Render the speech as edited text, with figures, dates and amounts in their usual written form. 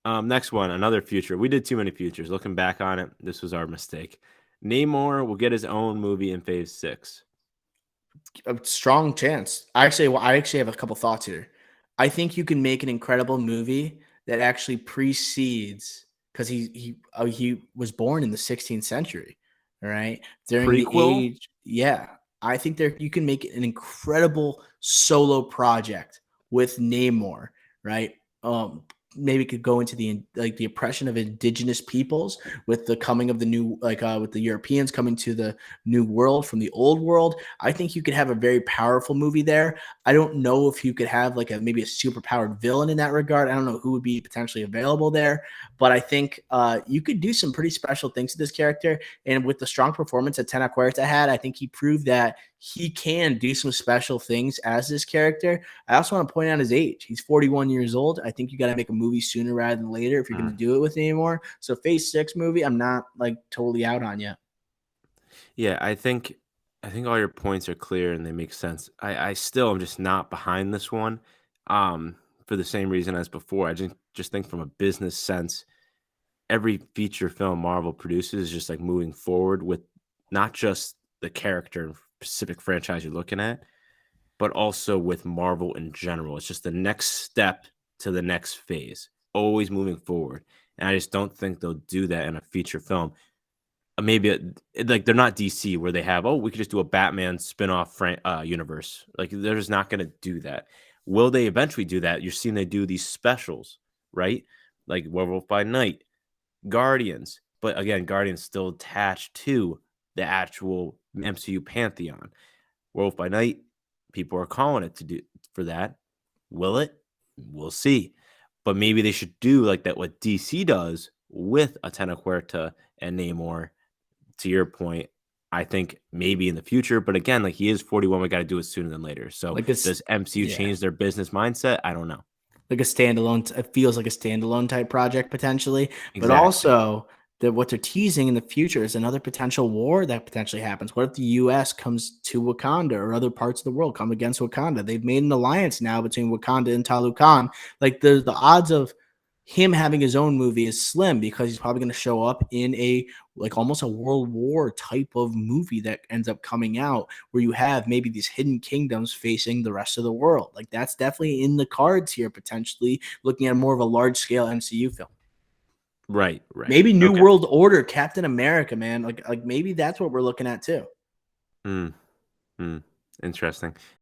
Next one, another future. We did too many futures. Looking back on it, this was our mistake. Namor will get his own movie in Phase 6. A strong chance. I actually have a couple thoughts here. I think you can make an incredible movie that actually precedes because he was born in the 16th century, all right? During the Prequel? age, yeah. I think there you can make an incredible solo project with Namor, right? Um, Maybe could go into the oppression of indigenous peoples with the coming of the new with the Europeans coming to the new world from the old world. I think you could have a very powerful movie there. I don't know if you could have like maybe a super powered villain in that regard. I don't know who would be potentially available there, but I think you could do some pretty special things to this character. And with the strong performance that Tena Huerta had, I think he proved that he can do some special things as this character. I also want to point out his age. He's 41 years old. I think you got to make a movie sooner rather than later if you're going to Mm. do it with anymore. So Phase 6 movie, I'm not like totally out on yet. Yeah, I think all your points are clear and they make sense. I still am just not behind this one. For the same reason as before. I just think from a business sense, every feature film Marvel produces is just like moving forward with not just the character and specific franchise you're looking at, but also with Marvel in general. It's just the next step to the next phase, always moving forward. And I just don't think they'll do that in a feature film. Like they're not DC where they have, oh, we could just do a Batman spin-off universe. Like they're just not going to do that. Will they eventually do that? You're seeing they do these specials, right? Like Werewolf by Night, Guardians, but again, Guardians still attached to the actual MCU pantheon. Werewolf by Night, people are calling it to do for that. Will it? We'll see. But maybe they should do like that what DC does with Atena Huerta and Namor. To your point, I think maybe in the future, but again, like he is 41, we got to do it sooner than later. So Like this, does MCU yeah. change their business mindset? I don't know. Like a standalone. It feels like a standalone type project potentially, but Exactly. also that what they're teasing in the future is another potential war that potentially happens. What if the U.S. comes to Wakanda or other parts of the world come against Wakanda? They've made an alliance now between Wakanda and Talokan. Like the odds of him having his own movie is slim because he's probably going to show up in a like almost a world war type of movie that ends up coming out where you have maybe these hidden kingdoms facing the rest of the world. Like that's definitely in the cards here, potentially looking at more of a large scale MCU film. Right, right. Maybe New Okay. World Order, Captain America, man. Like maybe that's what we're looking at too. Mm, mm. Interesting.